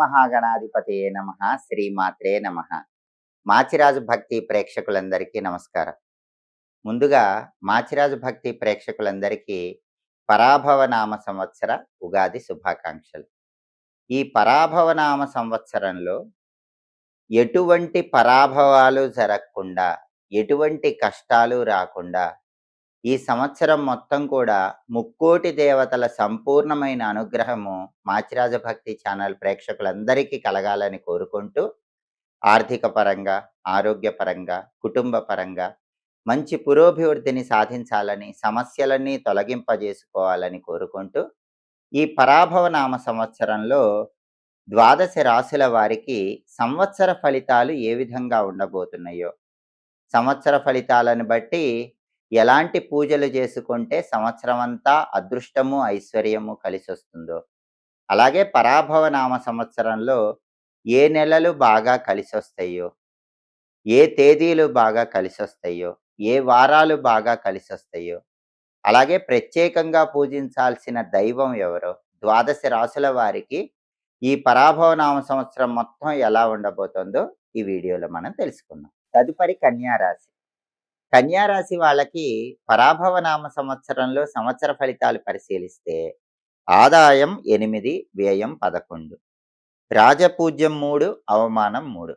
మహాగణాధిపతయే నమః. శ్రీమాత్రే నమః. మాచిరాజు భక్తి ప్రేక్షకులందరికీ నమస్కారం. ముందుగా మాచిరాజు భక్తి ప్రేక్షకులందరికీ పరాభవనామ సంవత్సర ఉగాది శుభాకాంక్షలు. ఈ పరాభవనామ సంవత్సరంలో ఎటువంటి పరాభవాలు జరగకుండా, ఎటువంటి కష్టాలు రాకుండా ఈ సంవత్సరం మొత్తం కూడా ముక్కోటి దేవతల సంపూర్ణమైన అనుగ్రహము మాచిరాజ భక్తి ఛానల్ ప్రేక్షకులందరికీ కలగాలని కోరుకుంటూ, ఆర్థిక పరంగా, ఆరోగ్యపరంగా, కుటుంబ పరంగా మంచి పురోభివృద్ధిని సాధించాలని, సమస్యలన్నీ తొలగింపజేసుకోవాలని కోరుకుంటూ, ఈ పరాభవనామ సంవత్సరంలో ద్వాదశ రాశుల వారికి సంవత్సర ఫలితాలు ఏ విధంగా ఉండబోతున్నాయో, సంవత్సర ఫలితాలను బట్టి ఎలాంటి పూజలు చేసుకుంటే సంవత్సరం అంతా అదృష్టము, ఐశ్వర్యము కలిసొస్తుందో, అలాగే పరాభవనామ సంవత్సరంలో ఏ నెలలు బాగా కలిసొస్తాయో, ఏ తేదీలు బాగా కలిసొస్తాయో, ఏ వారాలు బాగా కలిసొస్తాయో, అలాగే ప్రత్యేకంగా పూజించాల్సిన దైవం ఎవరో, ద్వాదశ రాశుల వారికి ఈ పరాభవనామ సంవత్సరం మొత్తం ఎలా ఉండబోతుందో ఈ వీడియోలో మనం తెలుసుకుందాం. తదుపరి కన్యా రాశి. కన్యా రాశి వాళ్ళకి పరాభవనామ సంవత్సరంలో సంవత్సర ఫలితాలు పరిశీలిస్తే ఆదాయం 8, వ్యయం 11, రాజపూజ్యం 3, అవమానం 3.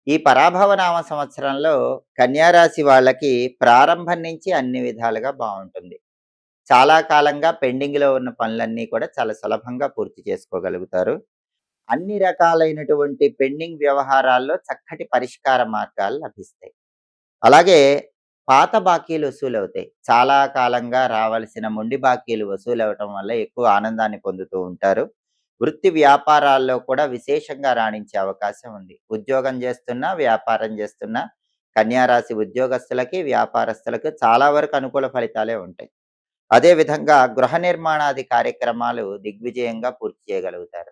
ఈ పరాభవనామ సంవత్సరంలో కన్యా రాశి వాళ్ళకి ప్రారంభం నుంచి అన్ని విధాలుగా బాగుంటుంది. చాలా కాలంగా పెండింగ్లో ఉన్న పనులన్నీ కూడా చాలా సులభంగా పూర్తి చేసుకోగలుగుతారు. అన్ని రకాలైనటువంటి పెండింగ్ వ్యవహారాల్లో చక్కటి పరిష్కార మార్గాలు లభిస్తాయి. అలాగే పాత బాకీలు వసూలవుతాయి. చాలా కాలంగా రావాల్సిన మొండి బాకీలు వసూలవ్వటం వల్ల ఎక్కువ ఆనందాన్ని పొందుతూ ఉంటారు. వృత్తి వ్యాపారాల్లో కూడా విశేషంగా రాణించే అవకాశం ఉంది. ఉద్యోగం చేస్తున్నా, వ్యాపారం చేస్తున్నా కన్యా రాశి ఉద్యోగస్తులకి, వ్యాపారస్తులకు చాలా వరకు అనుకూల ఫలితాలే ఉంటాయి. అదేవిధంగా గృహ నిర్మాణాది కార్యక్రమాలు దిగ్విజయంగా పూర్తి చేయగలుగుతారు.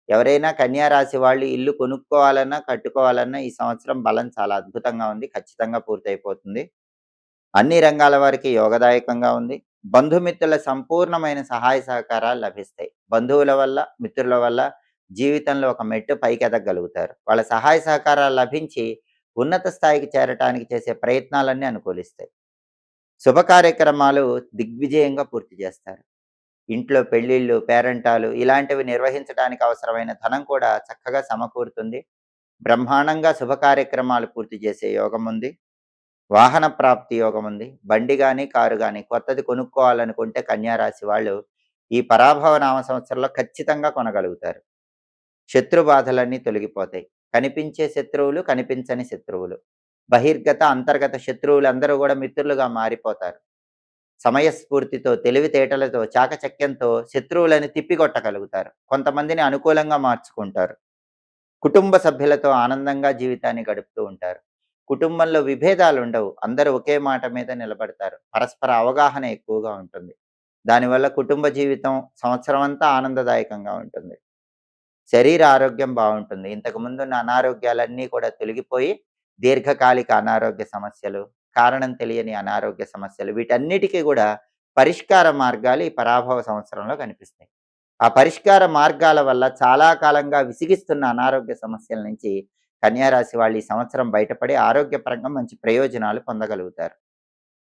ఎవరైనా కన్యా రాశి వాళ్ళు ఇల్లు కొనుక్కోవాలన్నా, కట్టుకోవాలన్నా ఈ సంవత్సరం బలం చాలా అద్భుతంగా ఉంది. ఖచ్చితంగా పూర్తయిపోతుంది. అన్ని రంగాల వారికి యోగదాయకంగా ఉంది. బంధుమిత్రుల సంపూర్ణమైన సహాయ సహకారాలు లభిస్తాయి. బంధువుల వల్ల, మిత్రుల వల్ల జీవితంలో ఒక మెట్టు పైకి ఎదగలుగుతారు. వాళ్ళ సహాయ సహకారాలు లభించి ఉన్నత స్థాయికి చేరటానికి చేసే ప్రయత్నాలన్నీ అనుకూలిస్తాయి. శుభ కార్యక్రమాలు దిగ్విజయంగా పూర్తి చేస్తారు. ఇంట్లో పెళ్లిళ్ళు, పేరంటాలు ఇలాంటివి నిర్వహించడానికి అవసరమైన ధనం కూడా చక్కగా సమకూరుతుంది. బ్రహ్మాండంగా శుభ కార్యక్రమాలు పూర్తి చేసే యోగం ఉంది. వాహన ప్రాప్తి యోగం ఉంది. బండి కానీ, కారు కానీ కొత్తది కొనుక్కోవాలనుకుంటే కన్యా రాశి వాళ్ళు ఈ పరాభవనామ సంవత్సరంలో ఖచ్చితంగా కొనగలుగుతారు. శత్రు బాధలన్నీ తొలగిపోతాయి. కనిపించే శత్రువులు, కనిపించని శత్రువులు, బహిర్గత, అంతర్గత శత్రువులందరూ కూడా మిత్రులుగా మారిపోతారు. సమయస్ఫూర్తితో, తెలివితేటలతో, చాకచక్యంతో శత్రువులని తిప్పికొట్టగలుగుతారు. కొంతమందిని అనుకూలంగా మార్చుకుంటారు. కుటుంబ సభ్యులతో ఆనందంగా జీవితాన్ని గడుపుతూ ఉంటారు. కుటుంబంలో విభేదాలు ఉండవు. అందరూ ఒకే మాట మీద నిలబడతారు. పరస్పర అవగాహన ఎక్కువగా ఉంటుంది. దానివల్ల కుటుంబ జీవితం సంవత్సరం అంతా ఆనందదాయకంగా ఉంటుంది. శరీర ఆరోగ్యం బాగుంటుంది. ఇంతకుముందున్న అనారోగ్యాలన్నీ కూడా తొలగిపోయి దీర్ఘకాలిక అనారోగ్య సమస్యలు, కారణం తెలియని అనారోగ్య సమస్యలు, వీటన్నిటికీ కూడా పరిష్కార మార్గాలు ఈ పరాభవ సంవత్సరంలో కనిపిస్తాయి. ఆ పరిష్కార మార్గాల వల్ల చాలా కాలంగా విసిగిస్తున్న అనారోగ్య సమస్యల నుంచి కన్యా రాశి వాళ్ళు ఈ సంవత్సరం బయటపడి ఆరోగ్యపరంగా మంచి ప్రయోజనాలు పొందగలుగుతారు.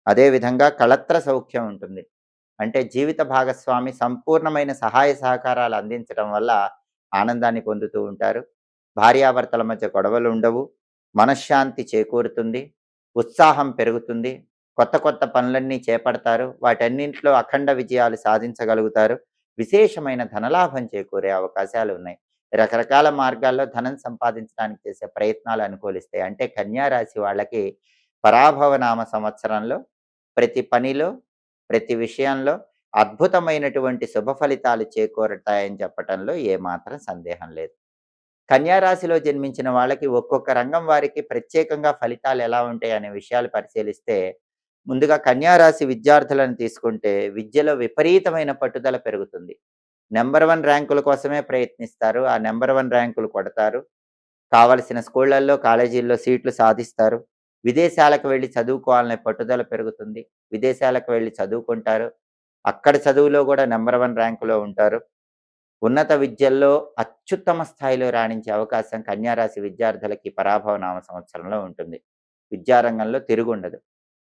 అదేవిధంగా కళత్ర సౌఖ్యం ఉంటుంది. అంటే జీవిత భాగస్వామి సంపూర్ణమైన సహాయ సహకారాలు అందించడం వల్ల ఆనందాన్ని పొందుతూ ఉంటారు. భార్యాభర్తల మధ్య గొడవలు ఉండవు. మనశ్శాంతి చేకూరుతుంది. ఉత్సాహం పెరుగుతుంది. కొత్త కొత్త పనులన్నీ చేపడతారు. వాటన్నింటిలో అఖండ విజయాలు సాధించగలుగుతారు. విశేషమైన ధనలాభం చేకూరే అవకాశాలు ఉన్నాయి. రకరకాల మార్గాల్లో ధనం సంపాదించడానికి చేసే ప్రయత్నాలు అనుకూలిస్తాయి. అంటే కన్యా రాశి వాళ్ళకి పరాభవనామ సంవత్సరంలో ప్రతి పనిలో, ప్రతి విషయంలో అద్భుతమైనటువంటి శుభ ఫలితాలు చేకూరుతాయని చెప్పటంలో ఏమాత్రం సందేహం లేదు. కన్యా రాశిలో జన్మించిన వాళ్ళకి ఒక్కొక్క రంగం వారికి ప్రత్యేకంగా ఫలితాలు ఎలా ఉంటాయి అనే విషయాలు పరిశీలిస్తే, ముందుగా కన్యా రాశి విద్యార్థులను తీసుకుంటే విద్యలో విపరీతమైన పట్టుదల పెరుగుతుంది. నెంబర్ 1 ర్యాంకుల కోసమే ప్రయత్నిస్తారు. ఆ నెంబర్ 1 ర్యాంకులు కొడతారు. కావలసిన స్కూళ్ళల్లో, కాలేజీల్లో సీట్లు సాధిస్తారు. విదేశాలకు వెళ్ళి చదువుకోవాలనే పట్టుదల పెరుగుతుంది. విదేశాలకు వెళ్ళి చదువుకుంటారు. అక్కడ చదువులో కూడా నెంబర్ 1 ర్యాంకులో ఉంటారు. ఉన్నత విద్యల్లో అత్యుత్తమ స్థాయిలో రాణించే అవకాశం కన్యా రాశి విద్యార్థులకి పరాభవ నామ సంవత్సరంలో ఉంటుంది. విద్యారంగంలో తిరుగుండదు.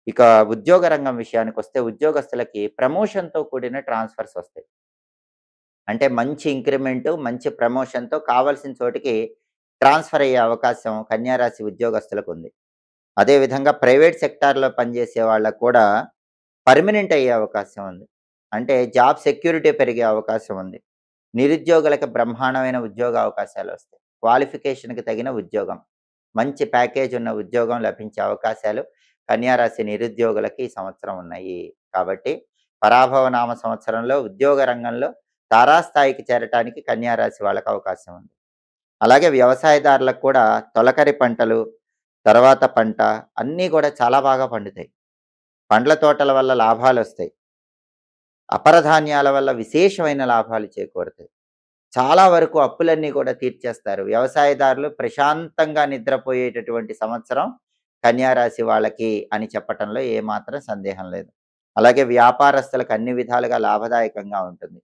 ఇక ఉద్యోగ రంగం విషయానికొస్తే ఉద్యోగస్తులకి ప్రమోషన్‌తో కూడిన ట్రాన్స్‌ఫర్స్ వస్తాయి. అంటే మంచి ఇంక్రిమెంటు, మంచి ప్రమోషన్‌తో కావాల్సిన చోటికి ట్రాన్స్‌ఫర్ అయ్యే అవకాశం కన్యా రాశి ఉద్యోగస్తులకుంది. అదే విధంగా ప్రైవేట్ సెక్టార్‌లో పనిచేసే వాళ్ళకి కూడా పర్మనెంట్ అయ్యే అవకాశం ఉంది. అంటే జాబ్ సెక్యూరిటీ పెరిగే అవకాశం ఉంది. నిరుద్యోగులకి బ్రహ్మాండమైన ఉద్యోగ అవకాశాలొస్తాయి. క్వాలిఫికేషన్‌కి తగిన ఉద్యోగం. మంచి ప్యాకేజ్ ఉన్న ఉద్యోగం లభించే అవకాశాలు కన్యా రాశి నిరుద్యోగులకి ఈ సంవత్సరం ఉన్నాయి. కాబట్టి పరాభవ నామ సంవత్సరంలో ఉద్యోగ రంగంలో తారాస్థాయికి చేరటానికి కన్యా రాశి వాళ్ళకి అవకాశం ఉంది. అలాగే వ్యవసాయదారులకు కూడా తొలకరి పంటలు, తర్వాత పంట అన్నీ కూడా చాలా బాగా పండుతాయి. పండ్ల తోటల వల్ల లాభాలొస్తాయి. అపరధాన్యాల వల్ల విశేషమైన లాభాలు చేకూరుతాయి. చాలా వరకు అప్పులన్నీ కూడా తీర్చేస్తారు. వ్యవసాయదారులు ప్రశాంతంగా నిద్రపోయేటటువంటి సంవత్సరం కన్యా రాశి వాళ్ళకి అని చెప్పటంలో ఏమాత్రం సందేహం లేదు. అలాగే వ్యాపారస్తులకు అన్ని విధాలుగా లాభదాయకంగా ఉంటుంది.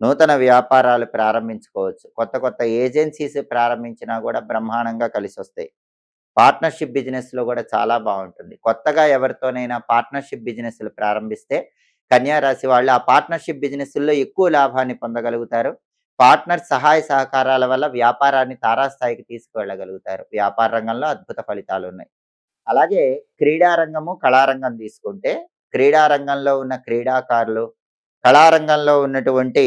నూతన వ్యాపారాలు ప్రారంభించుకోవచ్చు. కొత్త కొత్త ఏజెన్సీస్ ప్రారంభించినా కూడా బ్రహ్మాండంగా కలిసొస్తాయి. పార్ట్నర్‌షిప్ బిజినెస్‌లో కూడా చాలా బావుంటుంది. కొత్తగా ఎవరితోనైనా పార్ట్నర్‌షిప్ బిజినెస్‌లు ప్రారంభిస్తే కన్యా రాశి వాళ్ళు ఆ పార్ట్నర్‌షిప్ బిజినెస్‌ల్లో ఎక్కువ లాభాన్ని పొందగలుగుతారు. పార్ట్నర్ సహాయ సహకారాల వల్ల వ్యాపారాన్ని తారాస్థాయికి తీసుకువెళ్ళగలుగుతారు. వ్యాపార రంగంలో అద్భుత ఫలితాలున్నాయి. అలాగే క్రీడా రంగము, కళారంగం తీసుకుంటే క్రీడా రంగంలో ఉన్న క్రీడాకారులు, కళారంగంలో ఉన్నటువంటి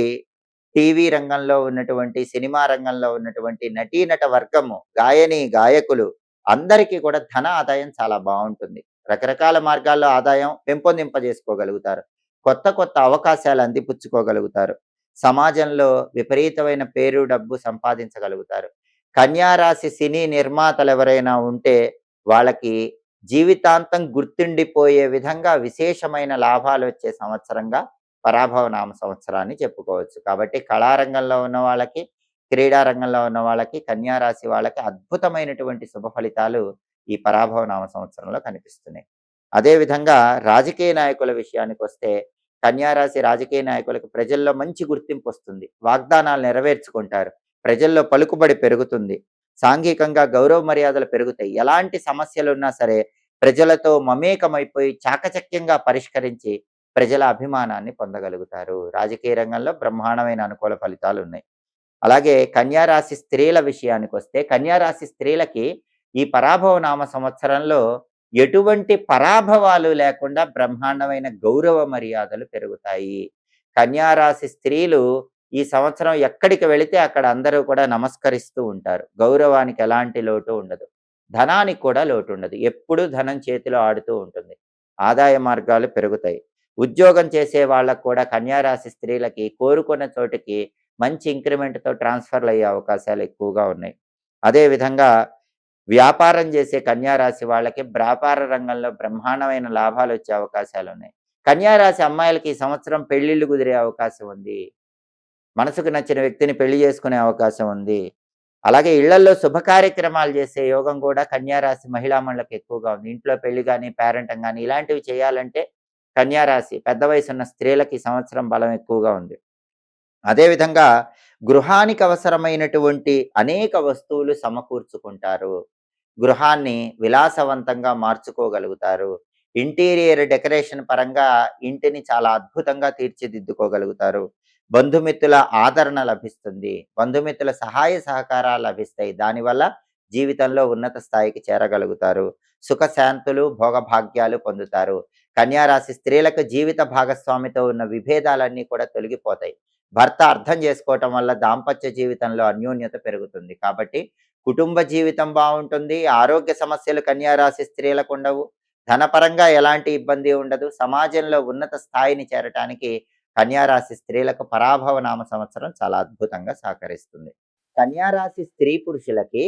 టీవీ రంగంలో ఉన్నటువంటి, సినిమా రంగంలో ఉన్నటువంటి నటీనట వర్గము, గాయని, గాయకులు అందరికీ కూడా ధన ఆదాయం చాలా బావుంటుంది. రకరకాల మార్గాల్లో ఆదాయం పెంపొందింపజేసుకోగలుగుతారు. కొత్త కొత్త అవకాశాలు అందిపుచ్చుకోగలుగుతారు. సమాజంలో విపరీతమైన పేరు, డబ్బు సంపాదించగలుగుతారు. కన్యా రాశి సినీ నిర్మాతలెవరైనా ఉంటే వాళ్ళకి జీవితాంతం గుర్తుండిపోయే విధంగా విశేషమైన లాభాలొచ్చే సంవత్సరంగా పరాభవ నామ సంవత్సరాన్ని చెప్పుకోవచ్చు. కాబట్టి కళారంగంలో ఉన్న వాళ్ళకి, క్రీడా రంగంలో ఉన్న వాళ్ళకి, కన్యా రాశి వాళ్ళకి అద్భుతమైనటువంటి శుభ ఫలితాలు ఈ పరాభవ నామ సంవత్సరంలో కనిపిస్తున్నాయి. అదే విధంగా రాజకీయ నాయకుల విషయానికొస్తే కన్యా రాశి రాజకీయ నాయకులకు ప్రజల్లో మంచి గుర్తింపొస్తుంది. వాగ్దానాలు నెరవేర్చుకుంటారు. ప్రజల్లో పలుకుబడి పెరుగుతుంది. సాంఘికంగా గౌరవ మర్యాదలు పెరుగుతాయి. ఎలాంటి సమస్యలున్నా సరే ప్రజలతో మమేకమైపోయి చాకచక్యంగా పరిష్కరించి ప్రజల అభిమానాన్ని పొందగలుగుతారు. రాజకీయ రంగంలో బ్రహ్మాండమైన అనుకూల ఫలితాలున్నాయి. అలాగే కన్యా రాశి స్త్రీల విషయానికొస్తే కన్యా రాశి స్త్రీలకి ఈ పరాభవ నామ సంవత్సరంలో ఎటువంటి పరాభవాలు లేకుండా బ్రహ్మాండమైన గౌరవ మర్యాదలు పెరుగుతాయి. కన్యా రాశి స్త్రీలు ఈ సంవత్సరం ఎక్కడికి వెళితే అక్కడ అందరూ కూడా నమస్కరిస్తూ ఉంటారు. గౌరవానికి ఎలాంటి లోటు ఉండదు. ధనానికి కూడా లోటు ఉండదు. ఎప్పుడూ ధనం చేతిలో ఆడుతూ ఉంటుంది. ఆదాయ మార్గాలు పెరుగుతాయి. ఉద్యోగం చేసే వాళ్ళకు కూడా కన్యా రాశి స్త్రీలకి కోరుకున్న చోటికి మంచి ఇంక్రిమెంట్‌తో ట్రాన్స్‌ఫర్‌లు అయ్యే అవకాశాలు ఎక్కువగా ఉన్నాయి. అదే విధంగా వ్యాపారం చేసే కన్యా రాశి వాళ్ళకి వ్యాపార రంగంలో బ్రహ్మాండమైన లాభాలొచ్చే అవకాశాలున్నాయి. కన్యా రాశి అమ్మాయిలకి ఈ సంవత్సరం పెళ్ళిళ్ళు కుదిరే అవకాశం ఉంది. మనసుకు నచ్చిన వ్యక్తిని పెళ్లి చేసుకునే అవకాశం ఉంది. అలాగే ఇళ్లల్లో శుభ కార్యక్రమాలు చేసే యోగం కూడా కన్యా రాశి మహిళామణులకు ఎక్కువగా ఉంది. ఇంట్లో పెళ్లి గాని, పేరంటం గాని ఇలాంటివి చేయాలంటే కన్యా రాశి పెద్ద వయసున్న స్త్రీలకి ఈ సంవత్సరం బలం ఎక్కువగా ఉంది. అదేవిధంగా గృహానికి అవసరమైనటువంటి అనేక వస్తువులు సమకూర్చుకుంటారు. గృహాన్ని విలాసవంతంగా మార్చుకోగలుగుతారు. ఇంటీరియర్ డెకరేషన్ పరంగా ఇంటిని చాలా అద్భుతంగా తీర్చిదిద్దుకోగలుగుతారు. బంధుమిత్రుల ఆదరణ లభిస్తుంది. బంధుమిత్రుల సహాయ సహకారాలు లభిస్తాయి. దానివల్ల జీవితంలో ఉన్నత స్థాయికి చేరగలుగుతారు. సుఖశాంతులు, భోగభాగ్యాలు పొందుతారు. కన్యా రాశి స్త్రీలకు జీవిత భాగస్వామితో ఉన్న విభేదాలన్నీ కూడా తొలగిపోతాయి. భర్త అర్థం చేసుకోవటం వల్ల దాంపత్య జీవితంలో అన్యోన్యత పెరుగుతుంది. కాబట్టి కుటుంబ జీవితం బావుంటుంది. ఆరోగ్య సమస్యలు కన్యా రాశి స్త్రీలకు ఉండవు. ధనపరంగా ఎలాంటి ఇబ్బంది ఉండదు. సమాజంలో ఉన్నత స్థాయిని చేరటానికి కన్యా రాశి స్త్రీలకు పరాభవ నామ సంవత్సరం చాలా అద్భుతంగా సహకరిస్తుంది. కన్యా రాశి స్త్రీ పురుషులకి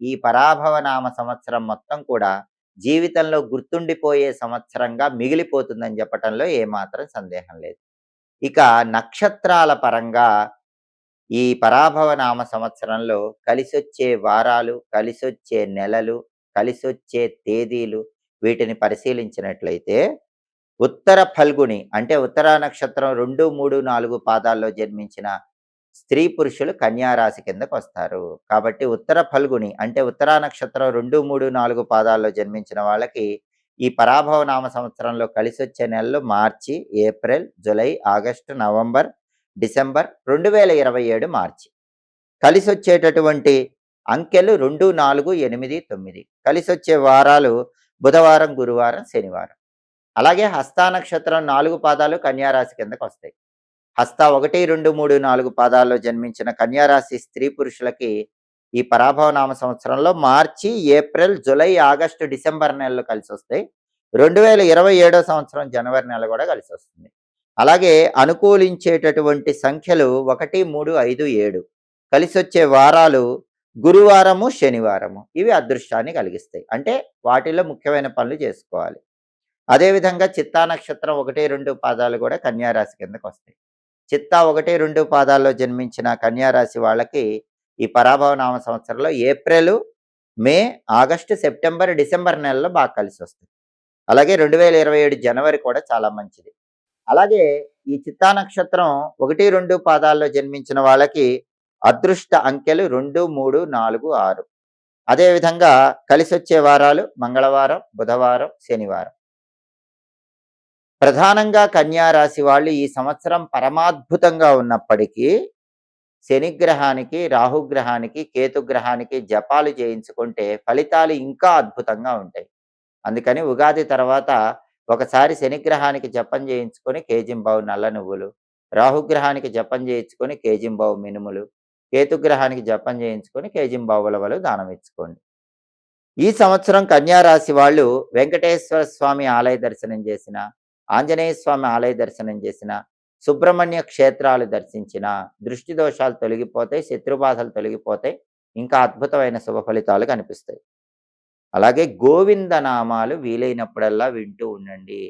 ఈ పరాభవ నామ సంవత్సరం మొత్తం కూడా జీవితంలో గుర్తుండిపోయే సంవత్సరంగా మిగిలిపోతుందని చెప్పటంలో ఏమాత్రం సందేహం లేదు. ఇక నక్షత్రాల పరంగా ఈ పరాభవ నామ సంవత్సరంలో కలిసొచ్చే వారాలు, కలిసొచ్చే నెలలు, కలిసొచ్చే తేదీలు వీటిని పరిశీలించినట్లయితే ఉత్తర ఫల్గుణి అంటే ఉత్తరా నక్షత్రం 2, 3, 4 పాదాల్లో జన్మించిన స్త్రీ పురుషులు కన్యా రాశి కిందకు వస్తారు. కాబట్టి ఉత్తర ఫల్గుని అంటే ఉత్తరా నక్షత్రం 2, 3, 4 పాదాల్లో జన్మించిన వాళ్ళకి ఈ పరాభవ నామ సంవత్సరంలో కలిసొచ్చే నెలలు మార్చి, ఏప్రిల్, జులై, ఆగస్టు, నవంబర్, డిసెంబర్ 2027 మార్చి. కలిసొచ్చేటటువంటి అంకెలు 2, 4, 8, 9. కలిసొచ్చే వారాలు బుధవారం, గురువారం, శనివారం. అలాగే హస్తా నక్షత్రం 4 పాదాలు కన్యా రాశి కిందకు వస్తాయి. హస్త 1, 2, 3, 4 పాదాల్లో జన్మించిన కన్యా రాశి స్త్రీ పురుషులకి ఈ పరాభవ నామ సంవత్సరంలో మార్చి, ఏప్రిల్, జులై, ఆగస్టు, డిసెంబర్ నెలలు కలిసి వస్తాయి. 2027 సంవత్సరం జనవరి నెల కూడా కలిసి వస్తుంది. అలాగే అనుకూలించేటటువంటి సంఖ్యలు 1, 3, 5, 7. కలిసొచ్చే వారాలు గురువారము, శనివారము. ఇవి అదృష్టాన్ని కలిగిస్తాయి. అంటే వాటిలో ముఖ్యమైన పనులు చేసుకోవాలి. అదేవిధంగా చిత్తా నక్షత్రం 1, 2 పాదాలు కూడా కన్యా రాశి కిందకు వస్తాయి. చిత్తా 1, 2 పాదాల్లో జన్మించిన కన్యా రాశి వాళ్ళకి ఈ పరాభవ నామ సంవత్సరంలో ఏప్రిల్, మే, ఆగస్టు, సెప్టెంబర్, డిసెంబర్ నెలలో బాగా కలిసి వస్తుంది. అలాగే 2027 జనవరి కూడా చాలా మంచిది. అలాగే ఈ చిత్తా నక్షత్రం 1, 2 పాదాల్లో జన్మించిన వాళ్ళకి అదృష్ట అంకెలు 2, 3, 4, 6. అదేవిధంగా కలిసొచ్చే వారాలు మంగళవారం, బుధవారం, శనివారం. ప్రధానంగా కన్యా రాశి వాళ్ళు ఈ సంవత్సరం పరమాద్భుతంగా ఉన్నప్పటికీ శనిగ్రహానికి, రాహుగ్రహానికి, కేతుగ్రహానికి జపాలు చేయించుకుంటే ఫలితాలు ఇంకా అద్భుతంగా ఉంటాయి. అందుకని ఉగాది తర్వాత ఒకసారి శనిగ్రహానికి జపం చేయించుకొని కేజింబావు నల్ల నువ్వులు, రాహుగ్రహానికి జపం చేయించుకొని కేజింబావు మినుములు, కేతుగ్రహానికి జపం చేయించుకొని కేజింబావు ఉలవలు దానం ఇచ్చుకోండి. ఈ సంవత్సరం కన్యా రాశి వాళ్ళు వెంకటేశ్వర స్వామి ఆలయ దర్శనం చేసిన, ఆంజనేయ స్వామి ఆలయ దర్శనం చేసిన, సుబ్రహ్మణ్య క్షేత్రాలు దర్శించిన దృష్టి దోషాలు తొలగిపోతాయి, శత్రుబాధలు తొలగిపోతాయి, ఇంకా అద్భుతమైన శుభ ఫలితాలు కనిపిస్తాయి. అలాగే గోవిందనామాలు వీలైనప్పుడల్లా వింటూ ఉండండి.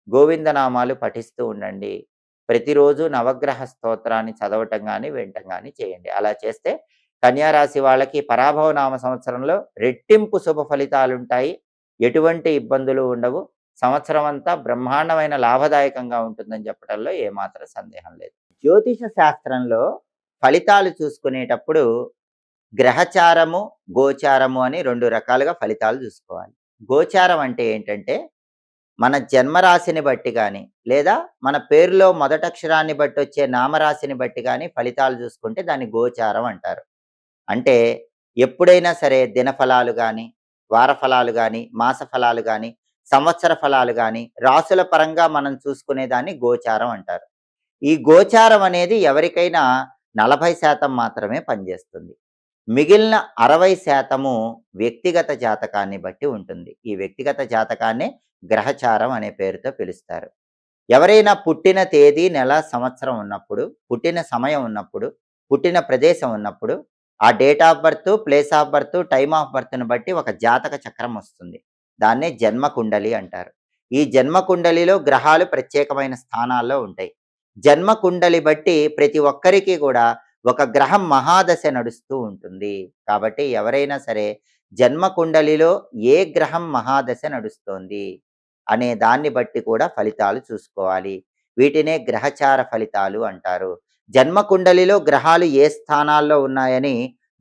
గోవిందనామాలు పఠిస్తూ ఉండండి. ప్రతిరోజు నవగ్రహ స్తోత్రాన్ని చదవటం కానీ వినటం కానీ చేయండి. అలా చేస్తే కన్యా రాశి వాళ్ళకి పరాభవ నామ సంవత్సరంలో రెట్టింపు శుభ ఫలితాలుంటాయి. ఎటువంటి ఇబ్బందులు ఉండవు. సంవత్సరం అంతా బ్రహ్మాండమైన లాభదాయకంగా ఉంటుందని చెప్పడంలో ఏమాత్రం సందేహం లేదు. జ్యోతిష శాస్త్రంలో ఫలితాలు చూసుకునేటప్పుడు గ్రహచారము, గోచారము అని 2 రకాలుగా ఫలితాలు చూసుకోవాలి. గోచారం అంటే ఏంటంటే మన జన్మరాశిని బట్టి కానీ లేదా మన పేరులో మొదటక్షరాన్ని బట్టి వచ్చే నామరాశిని బట్టి కానీ ఫలితాలు చూసుకుంటే దాన్ని గోచారం అంటారు. అంటే ఎప్పుడైనా సరే దినఫలాలు కానీ, వార ఫలాలు కానీ, మాస ఫలాలు కానీ, సంవత్సర ఫలాలు కానీ రాసుల పరంగా మనం చూసుకునేదాన్ని గోచారం అంటారు. ఈ గోచారం అనేది ఎవరికైనా 40% మాత్రమే పనిచేస్తుంది. మిగిలిన 60% వ్యక్తిగత జాతకాన్ని బట్టి ఉంటుంది. ఈ వ్యక్తిగత జాతకాన్ని గ్రహచారం అనే పేరుతో పిలుస్తారు. ఎవరైనా పుట్టిన తేదీ, నెల, సంవత్సరం ఉన్నప్పుడు, పుట్టిన సమయం ఉన్నప్పుడు, పుట్టిన ప్రదేశం ఉన్నప్పుడు ఆ date of birth, place of birth, time of బర్త్ను బట్టి ఒక జాతక చక్రం వస్తుంది. దాన్నే జన్మ కుండలి అంటారు. ఈ జన్మ కుండలిలో గ్రహాలు ప్రత్యేకమైన స్థానాల్లో ఉంటాయి. జన్మ కుండలి బట్టి ప్రతి ఒక్కరికి కూడా ఒక గ్రహం మహాదశ నడుస్తూ ఉంటుంది. కాబట్టి ఎవరైనా సరే జన్మ కుండలిలో ఏ గ్రహం మహాదశ నడుస్తోంది అనే దాన్ని బట్టి కూడా ఫలితాలు చూసుకోవాలి. వీటినే గ్రహచార ఫలితాలు అంటారు. జన్మ కుండలిలో గ్రహాలు ఏ స్థానాల్లో ఉన్నాయని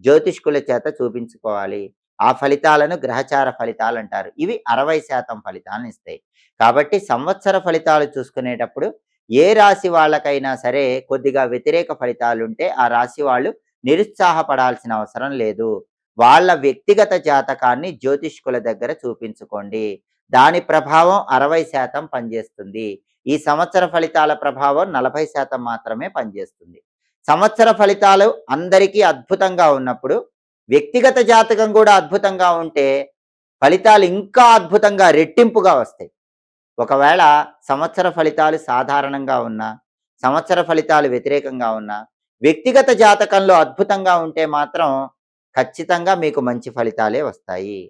జ్యోతిష్కుల చేత చూపించుకోవాలి. ఆ ఫలితాలను గ్రహచార ఫలితాలు అంటారు. ఇవి 60% ఫలితాలను ఇస్తాయి. కాబట్టి సంవత్సర ఫలితాలు చూసుకునేటప్పుడు ఏ రాశి వాళ్ళకైనా సరే కొద్దిగా వ్యతిరేక ఫలితాలుంటే ఆ రాశి వాళ్ళు నిరుత్సాహపడాల్సిన అవసరం లేదు. వాళ్ళ వ్యక్తిగత జాతకాన్ని జ్యోతిష్కుల దగ్గర చూపించుకోండి. దాని ప్రభావం 60% పనిచేస్తుంది. ఈ సంవత్సర ఫలితాల ప్రభావం 40% మాత్రమే పనిచేస్తుంది. సంవత్సర ఫలితాలు అందరికీ అద్భుతంగా ఉన్నప్పుడు వ్యక్తిగత జాతకం కూడా అద్భుతంగా ఉంటే ఫలితాలు ఇంకా అద్భుతంగా రెట్టింపుగా వస్తాయి. ఒకవేళ సంవత్సర ఫలితాలు సాధారణంగా ఉన్నా, సంవత్సర ఫలితాలు వ్యతిరేకంగా ఉన్నా, వ్యక్తిగత జాతకంలో అద్భుతంగా ఉంటే మాత్రం ఖచ్చితంగా మీకు మంచి ఫలితాలే వస్తాయి.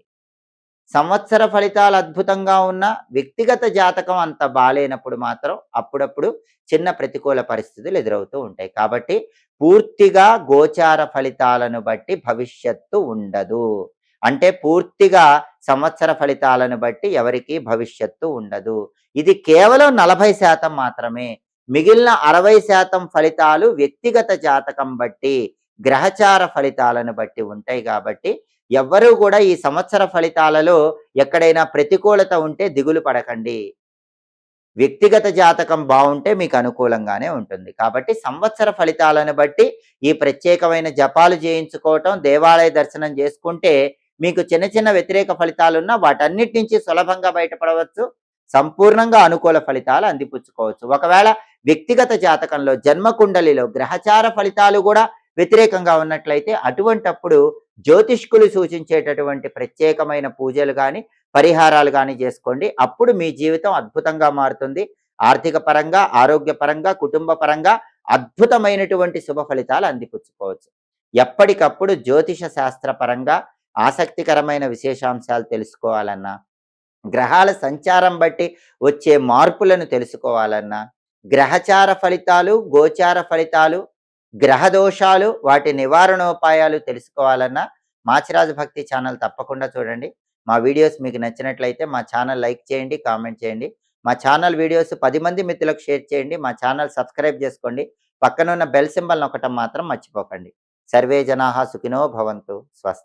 సంవత్సర ఫలితాలు అద్భుతంగా ఉన్నా, వ్యక్తిగత జాతకం అంత బాలేనప్పుడు మాత్రం అప్పుడప్పుడు చిన్న ప్రతికూల పరిస్థితులు ఎదురవుతూ ఉంటాయి. కాబట్టి పూర్తిగా గోచార ఫలితాలను బట్టి భవిష్యత్తు ఉండదు. అంటే పూర్తిగా సంవత్సర ఫలితాలను బట్టి ఎవరికీ భవిష్యత్తు ఉండదు. ఇది కేవలం 40% మాత్రమే. మిగిలిన 60% ఫలితాలు వ్యక్తిగత జాతకం బట్టి, గ్రహచార ఫలితాలను బట్టి ఉంటాయి కాబట్టి, ఎవ్వరూ కూడా ఈ సంవత్సర ఫలితాలలో ఎక్కడైనా ప్రతికూలత ఉంటే దిగులు పడకండి. వ్యక్తిగత జాతకం బావుంటే మీకు అనుకూలంగానే ఉంటుంది. కాబట్టి సంవత్సర ఫలితాలను బట్టి ఈ ప్రత్యేకమైన జపాలు చేయించుకోవటం, దేవాలయ దర్శనం చేసుకుంటే మీకు చిన్న చిన్న వ్యతిరేక ఫలితాలున్నా వాటన్నిటి నుంచి సులభంగా బయటపడవచ్చు. సంపూర్ణంగా అనుకూల ఫలితాలు అందిపుచ్చుకోవచ్చు. ఒకవేళ వ్యక్తిగత జాతకంలో జన్మకుండలిలో గ్రహచార ఫలితాలు కూడా వ్యతిరేకంగా ఉన్నట్లయితే అటువంటప్పుడు జ్యోతిష్కులు సూచించేటటువంటి ప్రత్యేకమైన పూజలు కానీ, పరిహారాలు కానీ చేసుకోండి. అప్పుడు మీ జీవితం అద్భుతంగా మారుతుంది. ఆర్థిక పరంగా, ఆరోగ్యపరంగా, కుటుంబ పరంగా అద్భుతమైనటువంటి శుభ ఫలితాలు అందిపుచ్చుకోవచ్చు. ఎప్పటికప్పుడు జ్యోతిష శాస్త్రపరంగా ఆసక్తికరమైన విశేషాంశాలు తెలుసుకోవాలన్నా, గ్రహాల సంచారం బట్టి వచ్చే మార్పులను తెలుసుకోవాలన్నా, గ్రహచార ఫలితాలు, గోచార ఫలితాలు, గ్రహ దోషాలు, వాటి నివారణోపాయాలు తెలుసుకోవాలన్నా మాచిరాజు భక్తి ఛానల్ తప్పకుండా చూడండి. మా వీడియోస్ మీకు నచ్చినట్లయితే మా ఛానల్ లైక్ చేయండి, కామెంట్ చేయండి. మా ఛానల్ వీడియోస్ 10 మంది మిత్రులకు షేర్ చేయండి. మా ఛానల్ సబ్స్క్రైబ్ చేసుకోండి. పక్కనున్న బెల్ సింబల్ నొక్కటం మాత్రం మర్చిపోకండి. సర్వే జనాః సుఖినో భవంతు. స్వస్తి.